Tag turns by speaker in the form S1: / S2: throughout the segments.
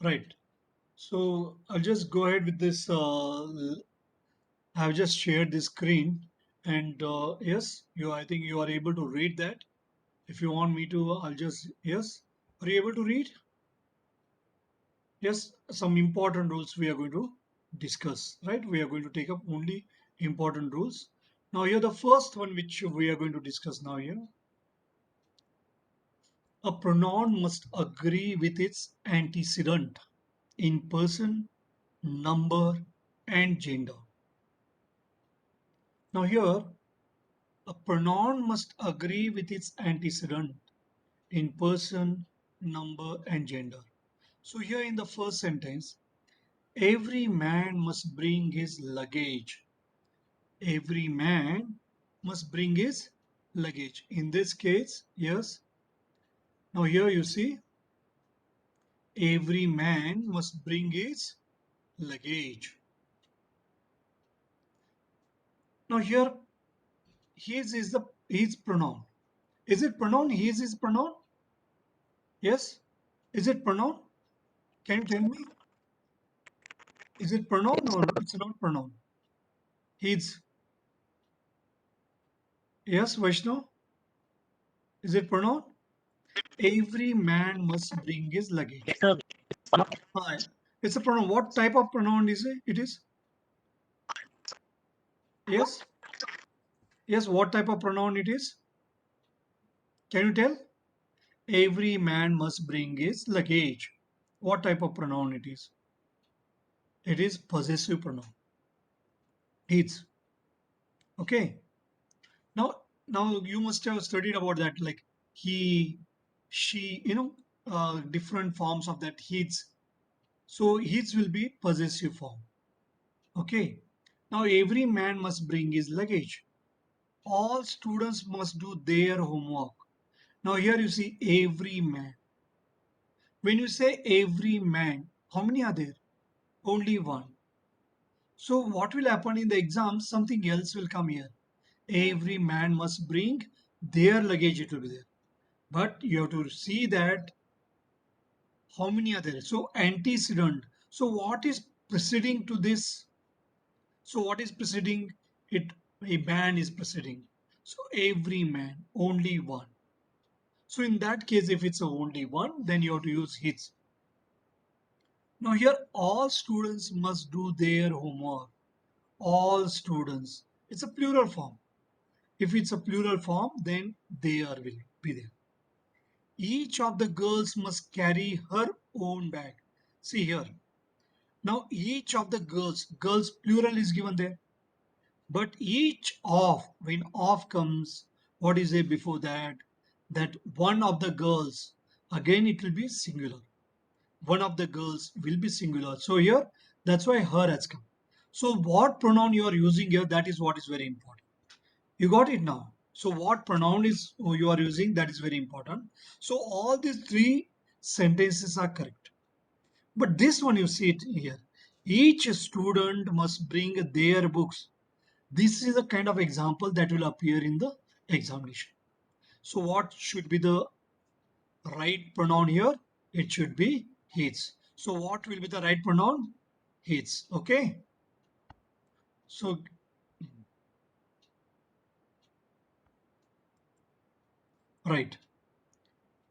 S1: Right. So I'll just go ahead with this. I've just shared this screen, and yes, I think you are able to read that. If you want me to, I'll just yes. Are you able to read? Yes. Some important rules we are going to discuss. Right. We are going to take up only important rules. Now here the first one which we are going to discuss now here. A pronoun must agree with its antecedent in person, number, and gender. Now here, a pronoun must agree with its antecedent in person, number, and gender. So here in the first sentence, every man must bring his luggage. Every man must bring his luggage. In this case, yes. Now here you see, every man must bring his luggage. Now here, his is the his pronoun. Is it pronoun? His is pronoun? Yes. Is it pronoun? Can you tell me? Is it pronoun or it's not pronoun? His. Yes, Vaishnav. Is it pronoun? Every man must bring his luggage.
S2: Yes, sir.
S1: Hi. It's a pronoun. What type of pronoun is it? It is. Yes. Yes. What type of pronoun it is? Can you tell? Every man must bring his luggage. What type of pronoun it is? It is possessive pronoun. His. Okay. Now you must have studied about that, like he, she, different forms of that his. So his will be possessive form. Okay. Now every man must bring his luggage. All students must do their homework. Now here you see every man. When you say every man, how many are there? Only one. So what will happen in the exam? Something else will come here. Every man must bring their luggage, it will be there. But you have to see that how many are there. So antecedent. So what is preceding to this? So what is preceding it? A man is preceding. So every man, only one. So in that case, if it's only one, then you have to use his. Now here, all students must do their homework. All students. It's a plural form. If it's a plural form, then there will be there. Each of the girls must carry her own bag. See here. Now each of the girls plural is given there. But each of, when of comes, what is there before that? That one of the girls, again it will be singular. One of the girls will be singular. So here, that's why her has come. So what pronoun you are using here, that is what is very important. You got it now. So what pronoun is you are using, that is very important. So all these three sentences are correct. But this one you see it here. Each student must bring their books. This is a kind of example that will appear in the examination. So what should be the right pronoun here? It should be his. So what will be the right pronoun? His. Okay. So right.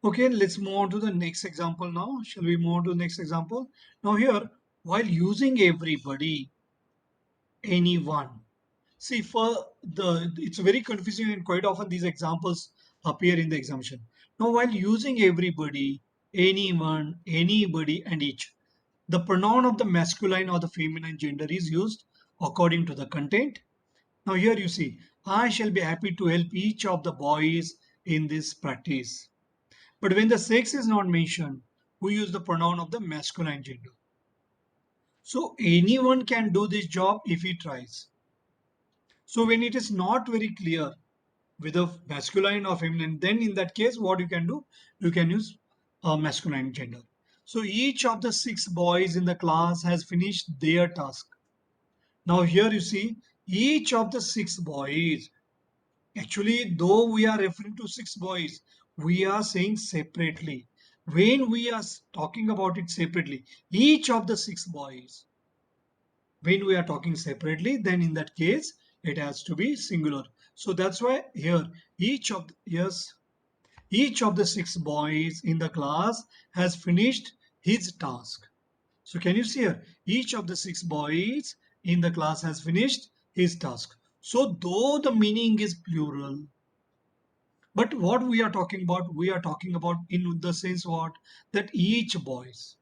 S1: Okay, let's move on to the next example now. Shall we move on to the next example? Now here, while using everybody, anyone. See, for it's very confusing and quite often these examples appear in the examination. Now, while using everybody, anyone, anybody, and each, the pronoun of the masculine or the feminine gender is used according to the content. Now, here you see, I shall be happy to help each of the boys in this practice. But when the sex is not mentioned, we use the pronoun of the masculine gender. So, anyone can do this job if he tries. So when it is not very clear whether masculine or feminine, then in that case, what you can do, you can use masculine gender. So each of the six boys in the class has finished their task. Now here you see, each of the six boys, actually, though we are referring to six boys, we are saying separately. When we are talking about it separately, each of the six boys, when we are talking separately, then in that case, it has to be singular. So that's why here, yes, each of the six boys in the class has finished his task. So can you see here? Each of the six boys in the class has finished his task. So though the meaning is plural, but what we are talking about in the sense what? That each boys.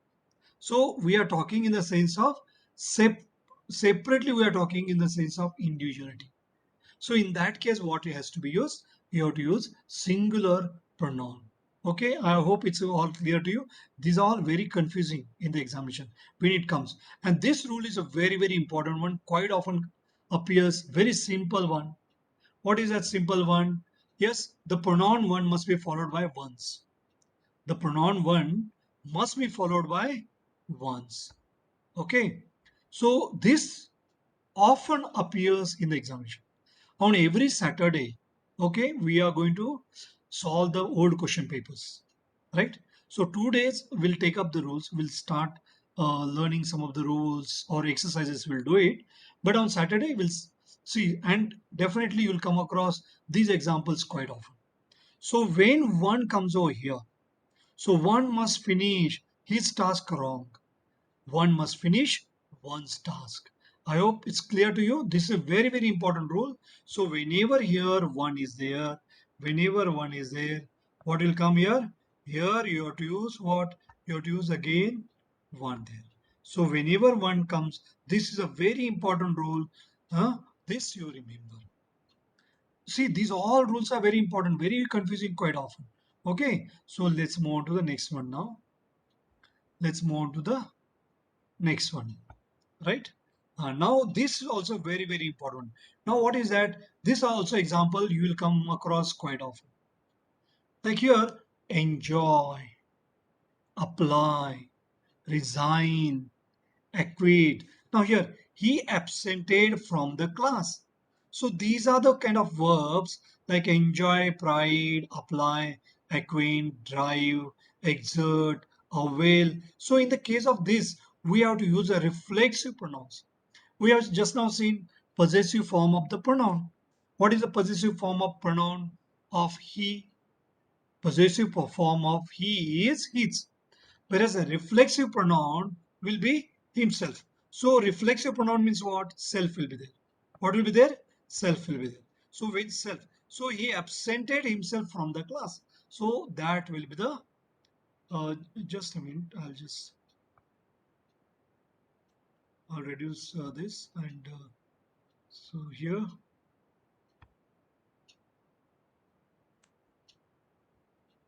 S1: So we are talking in the sense of separately we are talking in the sense of individuality. So in that case, what has to be used? You have to use singular pronoun. Okay, I hope it's all clear to you. These are all very confusing in the examination when it comes. And this rule is a very, very important one. Quite often appears very simple one. What is that simple one? Yes, the pronoun one must be followed by once. The pronoun one must be followed by once. Okay, so this often appears in the examination on every Saturday. Okay, we are going to solve the old question papers, right? So 2 days we'll take up the rules, we'll start learning some of the rules or exercises, we'll do it. But on Saturday we'll see, and definitely you'll come across these examples quite often. So when one comes over here, so one must finish his task wrong, one must finish one's task. I hope it's clear to you. This is a very, very important rule. So whenever here one is there, whenever one is there, what will come here? Here you have to use what? You have to use again one there. So whenever one comes, this is a very important rule. Huh? This you remember. See, these all rules are very important, very confusing quite often. Okay, so let's move on to the next one now. Let's move on to the next one, right? Now this is also very, very important. Now what is that? This are also example you will come across quite often. Like here, enjoy, apply, resign, acquit. Now here, he absented from the class. So these are the kind of verbs like enjoy, pride, apply, acquaint, drive, exert, avail. So in the case of this, we have to use a reflexive pronouns. We have just now seen possessive form of the pronoun. What is the possessive form of pronoun of he? Possessive form of he is his. Whereas a reflexive pronoun will be himself. So reflexive pronoun means what? Self will be there. What will be there? Self will be there. So with self. So he absented himself from the class. So that will be the, just a minute, I'll reduce this and so here,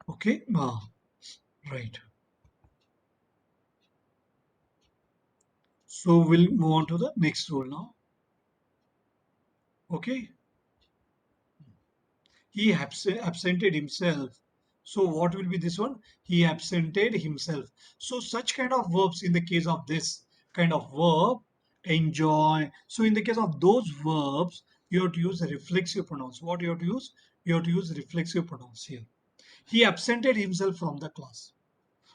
S1: okay, right. So we'll move on to the next rule now. Okay, he absented himself. So what will be this one? He absented himself. So such kind of verbs in the case of this kind of verb, enjoy. So in the case of those verbs, you have to use reflexive pronouns. What you have to use? You have to use reflexive pronouns here. He absented himself from the class.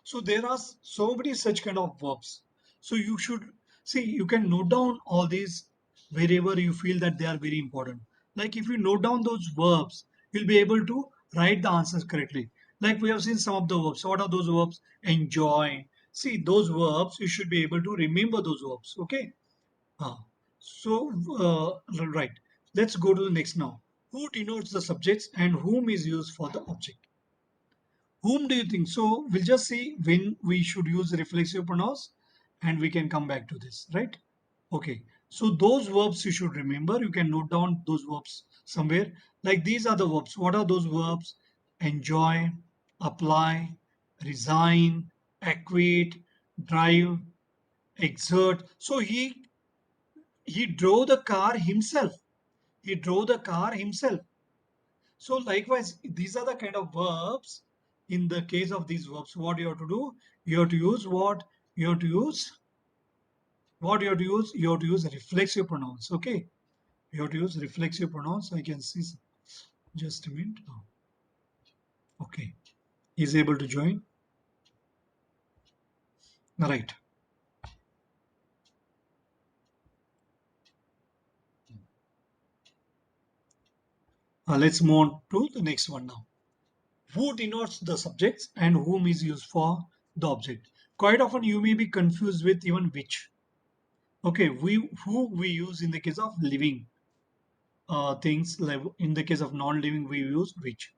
S1: So there are so many such kind of verbs. So you should see, you can note down all these wherever you feel that they are very important. Like if you note down those verbs, you'll be able to write the answers correctly. Like we have seen some of the verbs. What are those verbs? Enjoy. See those verbs, you should be able to remember those verbs. Okay. Ah. So, right. Let's go to the next now. Who denotes the subjects and whom is used for the object? Whom do you think? So we'll just see when we should use reflexive pronouns and we can come back to this, right? Okay. So those verbs you should remember. You can note down those verbs somewhere. Like these are the verbs. What are those verbs? Enjoy, apply, resign, acquit, drive, exert. So he drove the car himself. He drove the car himself. So likewise, these are the kind of verbs. In the case of these verbs, what you have to do? You have to use what? You have to use what you have to use? You have to use reflexive pronouns. Okay. You have to use reflexive pronouns. I can see just a minute. Oh, okay. Is able to join. Right. Let's move on to the next one now. Who denotes the subjects and whom is used for the object? Quite often you may be confused with even which. Okay, we who we use in the case of living things, like in the case of non-living we use which.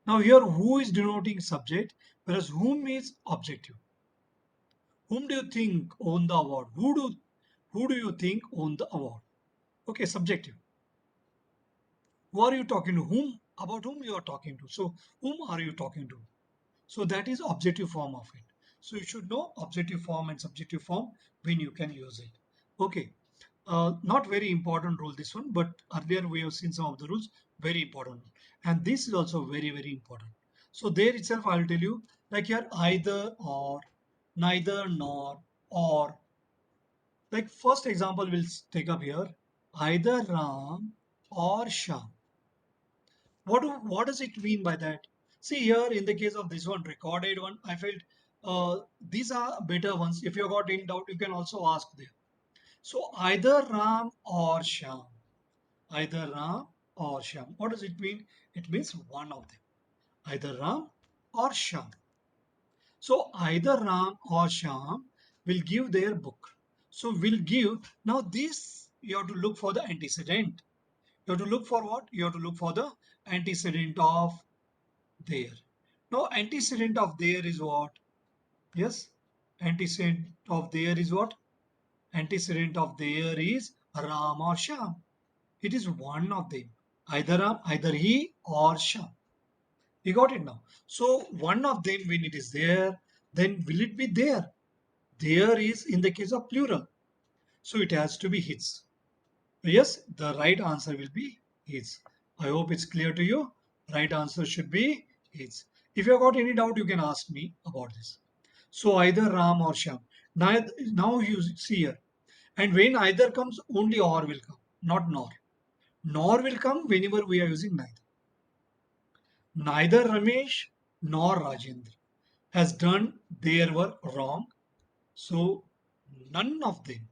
S1: Now here who is denoting subject, whereas whom is objective. Whom do you think own the award? Who do you think own the award? Okay, subjective. Who are you talking to? Whom, about whom you are talking to? So whom are you talking to? So that is objective form of it. So you should know objective form and subjective form when you can use it. Okay. Not very important rule this one, but earlier we have seen some of the rules, very important. And this is also very, very important. So there itself I'll tell you, like here either or, neither nor, or. Like first example we'll take up here, either Ram or Sham. What does it mean by that? See here in the case of this one, recorded one, I felt these are better ones. If you got in doubt, you can also ask them. So either Ram or Sham. Either Ram or Sham. What does it mean? It means one of them. Either Ram or Sham. So either Ram or Sham will give their book. So will give. Now this you have to look for the antecedent. You have to look for what? You have to look for the antecedent of there. Now antecedent of there is what? Yes. Antecedent of there is what? Antecedent of there is Ram or Sham. It is one of them. Either Ram, either he or Sham. You got it now. So one of them when it is there, then will it be there? There is in the case of plural. So it has to be his. Yes, the right answer will be his. I hope it's clear to you. Right answer should be his. If you have got any doubt, you can ask me about this. So either Ram or Sham. Now you see here. And when either comes, only or will come, not nor. Nor will come whenever we are using neither. Neither Ramesh nor Rajendra has done their work wrong. So none of them,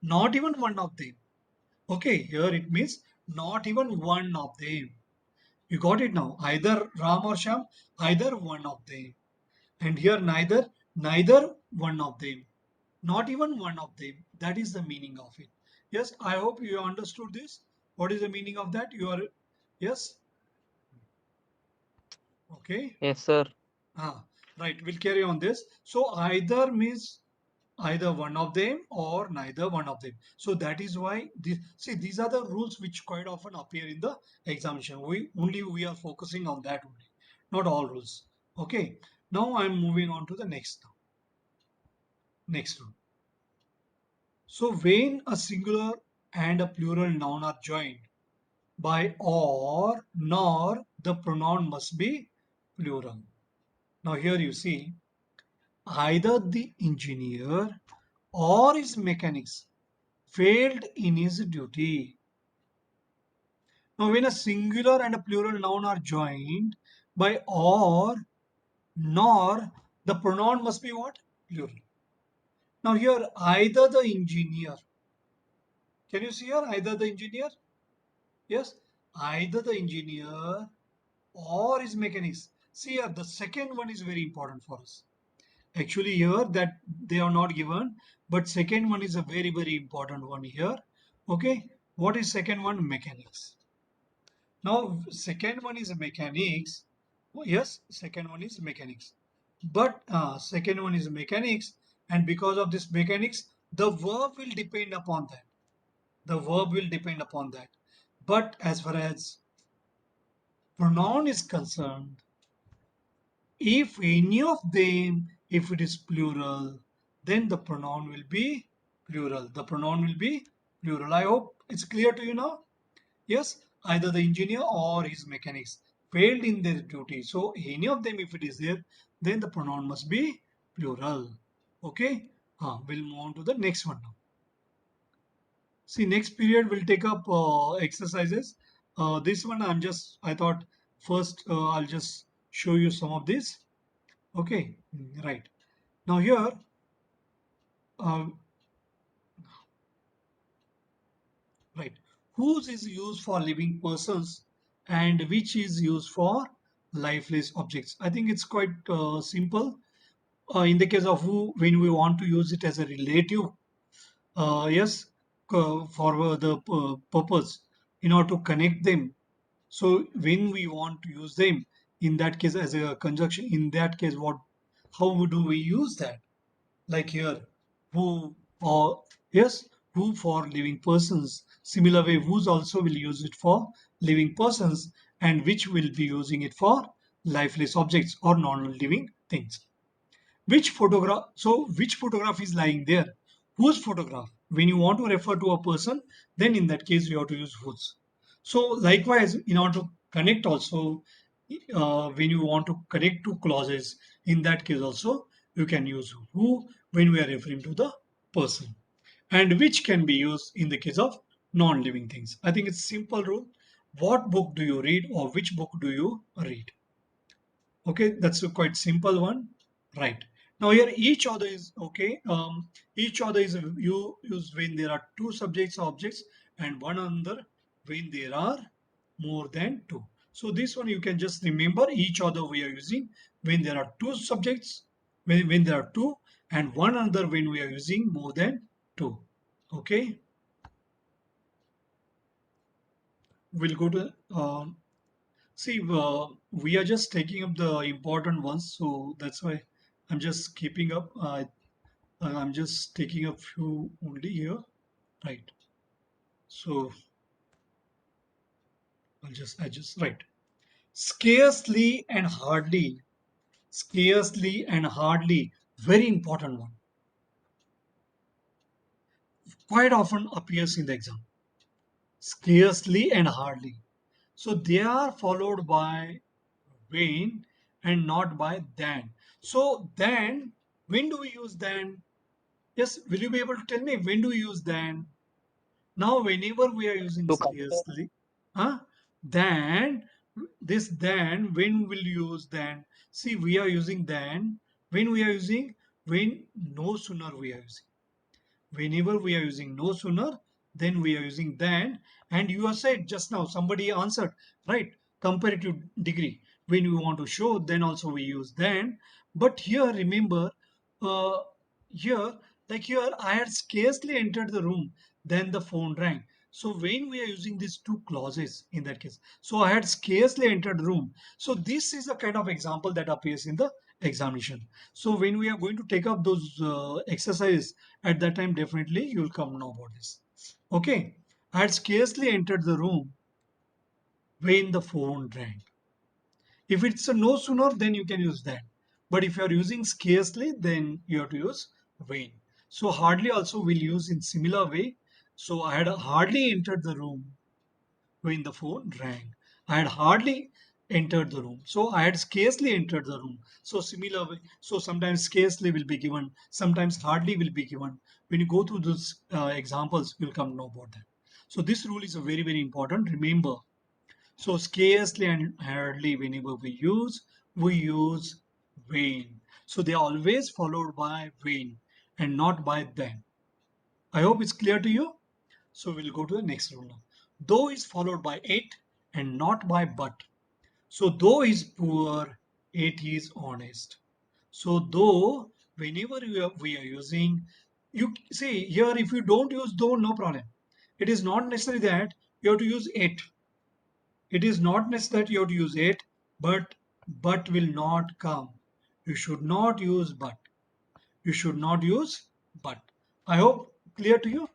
S1: not even one of them. Okay, here it means not even one of them. You got it now. Either Ram or Sham, either one of them. And here neither one of them. Not even one of them. That is the meaning of it. Yes, I hope you understood this. What is the meaning of that? You are, yes, okay.
S2: Yes, sir.
S1: Ah, right. We'll carry on this. So either means either one of them or neither one of them. So that is why see these are the rules which quite often appear in the examination. We are focusing on that only, not all rules. Okay. Now I'm moving on to the next rule. So when a singular and a plural noun are joined by or nor, the pronoun must be plural. Now here you see either the engineer or his mechanics failed in his duty. Now, when a singular and a plural noun are joined by or, nor, the pronoun must be what? Plural. Now, here, either the engineer. Can you see here? Either the engineer? Yes. Either the engineer or his mechanics. See here, the second one is very important for us. Actually, here that they are not given, but second one is a very, very important one here. Okay. What is second one? Mechanics. Now, second one is mechanics. Oh, yes, second one is mechanics. But second one is mechanics, and because of this mechanics, the verb will depend upon that. The verb will depend upon that. But as far as pronoun is concerned, if any of them, if it is plural, then the pronoun will be plural. The pronoun will be plural. I hope it's clear to you now. Yes, either the engineer or his mechanics failed in their duty. So any of them, if it is there, then the pronoun must be plural. Okay. We'll move on to the next one now. See, next period we'll take up exercises. This one I thought first I'll just show you some of this. Okay. Right. Now here, uh, right. Whose is used for living persons and which is used for lifeless objects? I think it's quite simple. In the case of who, when we want to use it as a relative, yes, for the purpose in order to connect them. So when we want to use them, in that case as a conjunction, in that case, what, how do we use that? Like here, who or yes, who for living persons. Similar way, whose also will use it for living persons, and which will be using it for lifeless objects or non-living things. Which photograph? So which photograph is lying there? Whose photograph? When you want to refer to a person, then in that case you have to use whose. So likewise, in order to connect also, when you want to connect two clauses, in that case also you can use who when we are referring to the person, and which can be used in the case of non-living things. I think it's simple rule. What book do you read, or which book do you read? Okay, that's a quite simple one, right? Now here each other is okay. Each other is you use when there are two subjects or objects, and one another when there are more than two. So this one you can just remember, each other we are using when there are two subjects, when there are two, and one another when we are using more than two. Okay, we'll go to see, we are just taking up the important ones, so that's why I'm just keeping up. I'm just taking a few only here, right? So I just right. Scarcely and hardly, scarcely and hardly, very important one. Quite often appears in the exam. Scarcely and hardly. So they are followed by when and not by then. So then, when do we use then? Yes, will you be able to tell me when do we use than? Now, whenever we are using
S2: To compare.
S1: scarcely, huh? Then, this then, when will you use then? See, we are using then. When we are using, when no sooner we are using. Whenever we are using no sooner, then we are using than. And you have said just now, somebody answered, right? Comparative degree. When we want to show, then also we use then. But here, remember, uh, here, like here, I had scarcely entered the room, then the phone rang. So when we are using these two clauses in that case, so I had scarcely entered the room. So this is a kind of example that appears in the examination. So when we are going to take up those exercises, at that time definitely you'll come know about this. Okay, I had scarcely entered the room when the phone rang. If it's a no sooner, then you can use that. But if you are using scarcely, then you have to use when. So hardly also will use in similar way. So I had hardly entered the room when the phone rang. I had hardly entered the room. So I had scarcely entered the room. So similar way. So sometimes scarcely will be given. Sometimes hardly will be given. When you go through those examples, you'll come to know about that. So this rule is a very, very important. Remember. So scarcely and hardly whenever we use when. So they are always followed by when and not by then. I hope it's clear to you. So we'll go to the next rule now. Though is followed by it and not by but. So though is poor, it is honest. So though, whenever we are using, you see here, if you don't use though, no problem. It is not necessary that you have to use it. It is not necessary that you have to use it, but will not come. You should not use but. You should not use but. I hope clear to you.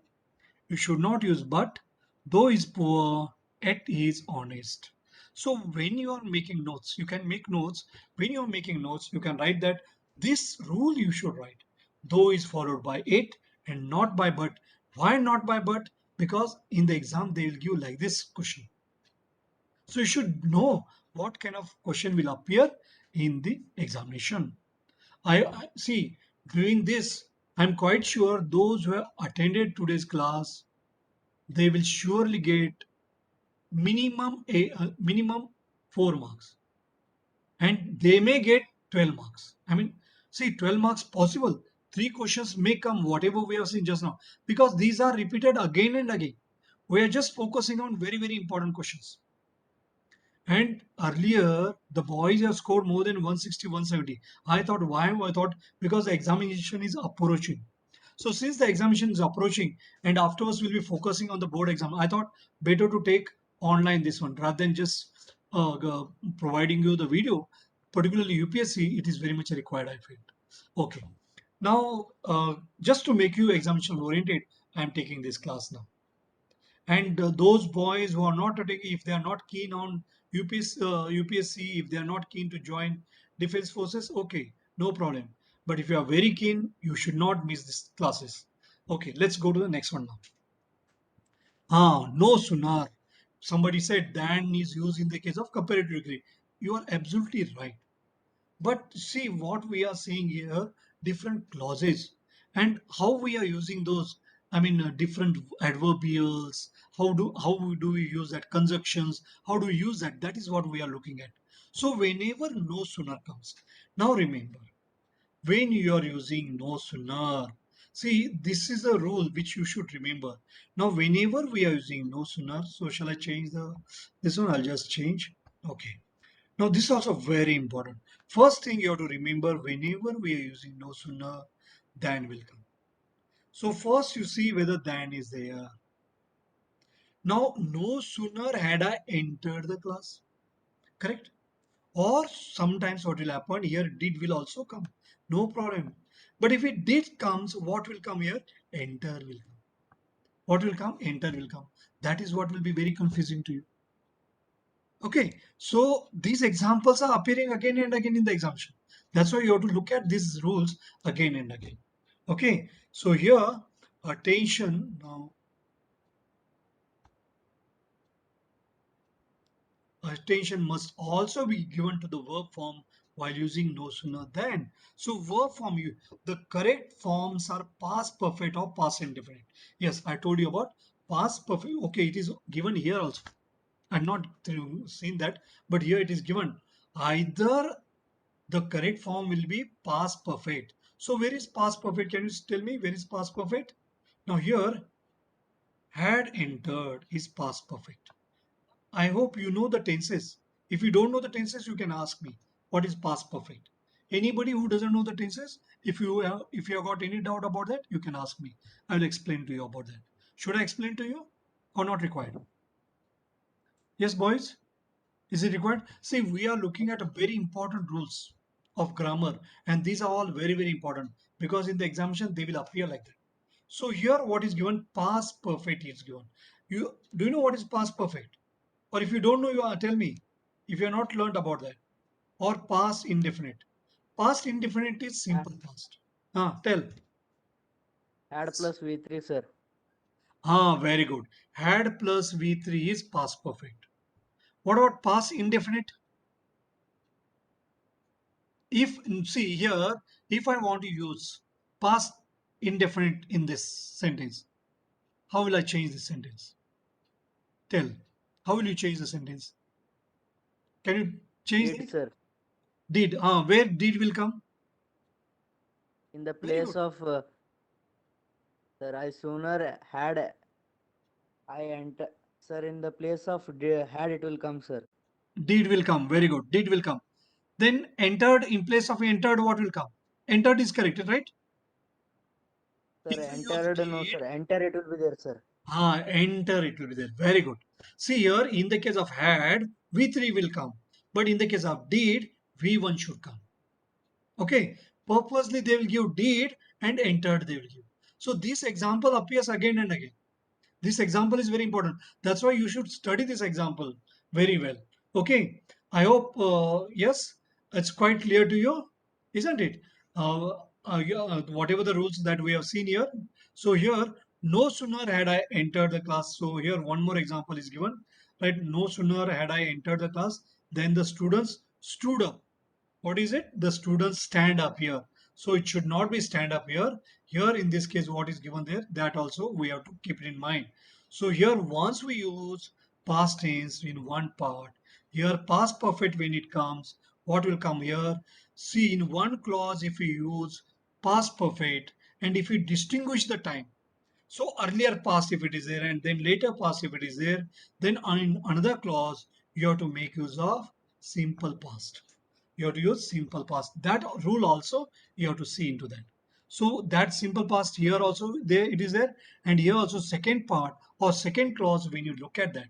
S1: You should not use but, though is poor, yet is honest. So when you are making notes, you can make notes. When you are making notes, you can write that this rule you should write. Though is followed by it and not by but. Why not by but? Because in the exam they will give like this question. So you should know what kind of question will appear in the examination. I see doing this. I'm quite sure those who have attended today's class, they will surely get minimum 4 marks, and they may get 12 marks. I mean, see, 12 marks possible, three questions may come, whatever we have seen just now, because these are repeated again and again. We are just focusing on very, very important questions. And earlier, the boys have scored more than 160, 170. I thought, why? I thought because the examination is approaching. So since the examination is approaching and afterwards we'll be focusing on the board exam, I thought better to take online this one rather than just providing you the video. Particularly UPSC, it is very much required, I feel. Okay. Now, just to make you examination oriented, I am taking this class now. And those boys who are not taking, if they are not keen on UPSC, if they are not keen to join defense forces, okay, no problem. But if you are very keen, you should not miss these classes. Okay, let's go to the next one now. No sooner. Somebody said than is used in the case of comparative degree. You are absolutely right. But see what we are seeing here, different clauses and how we are using those. I mean, different adverbials. How do we use that conjunctions? How do we use that? That is what we are looking at. So whenever no sooner comes, now remember when you are using no sooner. See, this is a rule which you should remember. Now, whenever we are using no sooner, so shall I change the this one? I'll just change. Okay. Now, this is also very important. First thing you have to remember whenever we are using no sooner, than will come. So, first you see whether than is there. Now, no sooner had I entered the class, correct? Or sometimes what will happen here, did will also come. No problem. But if it did comes, what will come here? Enter will come. What will come? Enter will come. That is what will be very confusing to you. Okay, so these examples are appearing again and again in the examination. That's why you have to look at these rules again and again. Okay, so here attention now. Attention must also be given to the verb form while using no sooner than. So verb form, the correct forms are past perfect or past indefinite. Yes, I told you about past perfect. Okay, it is given here also. I'm not seen that, but here it is given. Either the correct form will be past perfect. So where is past perfect? Can you tell me where is past perfect? Now here, had entered is past perfect. I hope you know the tenses. If you don't know the tenses, you can ask me what is past perfect. Anybody who doesn't know the tenses, if you have got any doubt about that, you can ask me. I will explain to you about that. Should I explain to you or not required? Yes, boys. Is it required? See, we are looking at a very important rules of grammar, and these are all very, very important because in the examination they will appear like that. So here, what is given? Past perfect is given. You do you know what is past perfect? Or if you don't know, you are tell me. If you are not learned about that, or past indefinite. Past indefinite is
S2: Ha-
S1: simple past. Tell.
S2: Had plus V3, sir.
S1: Very good. Had plus V3 is past perfect. What about past indefinite? If see here, if I want to use past indefinite in this sentence, how will I change this sentence? Tell. How will you change the sentence? Can you change
S2: Did,
S1: it?
S2: sir.
S1: Did. Where did will come?
S2: In the
S1: Very
S2: place
S1: good.
S2: of, sir, I sooner had I enter. Sir, in the place of had it will come, sir.
S1: Did will come. Very good. Did will come. Then entered in place of entered, what will come? Entered is correct, right?
S2: Sir,
S1: If we use
S2: entered, no,
S1: did,
S2: sir. Enter it will be there, sir.
S1: enter it will be there. Very good. See here, in the case of had, V3 will come. But in the case of did, V1 should come. Okay, purposely they will give did and entered they will give. So this example appears again and again. This example is very important. That's why you should study this example very well. Okay, I hope, yes, it's quite clear to you, isn't it? Yeah, whatever the rules that we have seen here. So here, no sooner had I entered the class. So here, one more example is given. Right, no sooner had I entered the class, then the students stood up. What is it? The students stand up here. So it should not be stand up here. Here in this case, what is given there, that also we have to keep it in mind. So here, once we use past tense in one part, here past perfect when it comes, what will come here? See, in one clause, if we use past perfect, and if we distinguish the time, so earlier past if it is there and then later past if it is there, then in another clause you have to make use of simple past. You have to use simple past. That rule also you have to see into that. So that simple past here also there it is there, and here also second part or second clause when you look at that.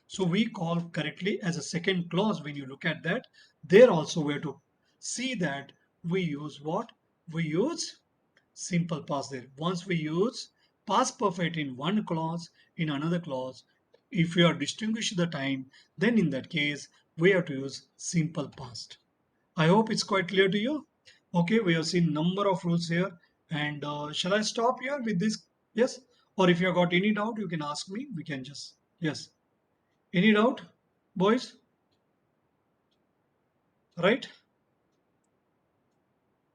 S1: So we call correctly as a second clause when you look at that. There also we have to see that we use what? We use simple past there. Once we use past perfect in one clause, in another clause, if we are distinguish the time, then in that case, we have to use simple past. I hope it's quite clear to you. Okay, we have seen number of rules here. And shall I stop here with this? Yes. Or if you have got any doubt, you can ask me. We can just, yes. Any doubt, boys? Right?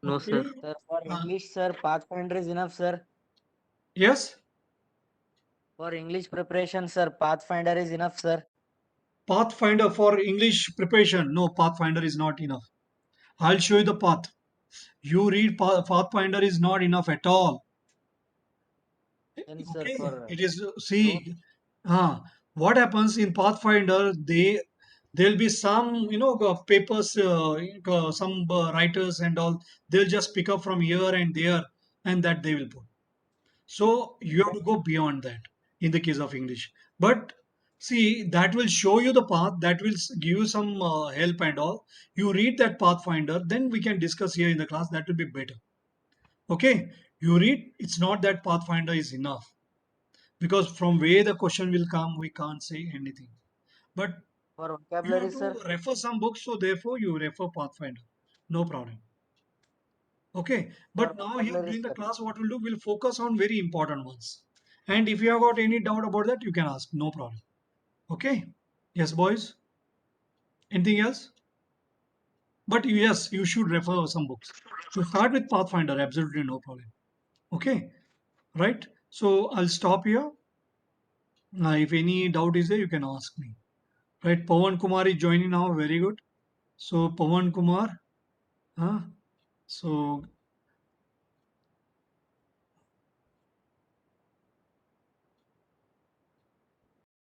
S2: No, sir.
S1: Okay.
S2: Sir, for
S1: Uh,
S2: English, sir, Pathfinder is enough, sir.
S1: yes.
S2: For English preparation, sir, Pathfinder is enough, sir.
S1: Pathfinder for English preparation. No, Pathfinder is not enough. I'll show you the path. You read Pathfinder is not enough at all.
S2: Then, sir,
S1: Okay,
S2: for
S1: it is
S2: note,
S1: see, what happens in Pathfinder? There'll be some papers, some writers and all. They'll just pick up from here and there, and that they will put. So you have to go beyond that in the case of English. But see, that will show you the path. That will give you some help and all. You read that Pathfinder, then we can discuss here in the class. That will be better. Okay, you read, it's not that Pathfinder is enough because from where the question will come, we can't say anything. But
S2: for
S1: you
S2: vocabulary,
S1: have to
S2: sir.
S1: refer some books, so therefore you refer Pathfinder. No problem. Okay,
S2: For
S1: but now here
S2: vocabulary,
S1: during the
S2: sir.
S1: class, what we'll do, we'll focus on very important ones. And if you have got any doubt about that, you can ask. No problem. Okay. Yes, boys. Anything else? But yes, you should refer some books. So start with Pathfinder. Absolutely no problem. Okay. Right. So I'll stop here. If any doubt is there, you can ask me. Right, Pawan Kumar is joining now. Very good. So Pawan Kumar, huh? So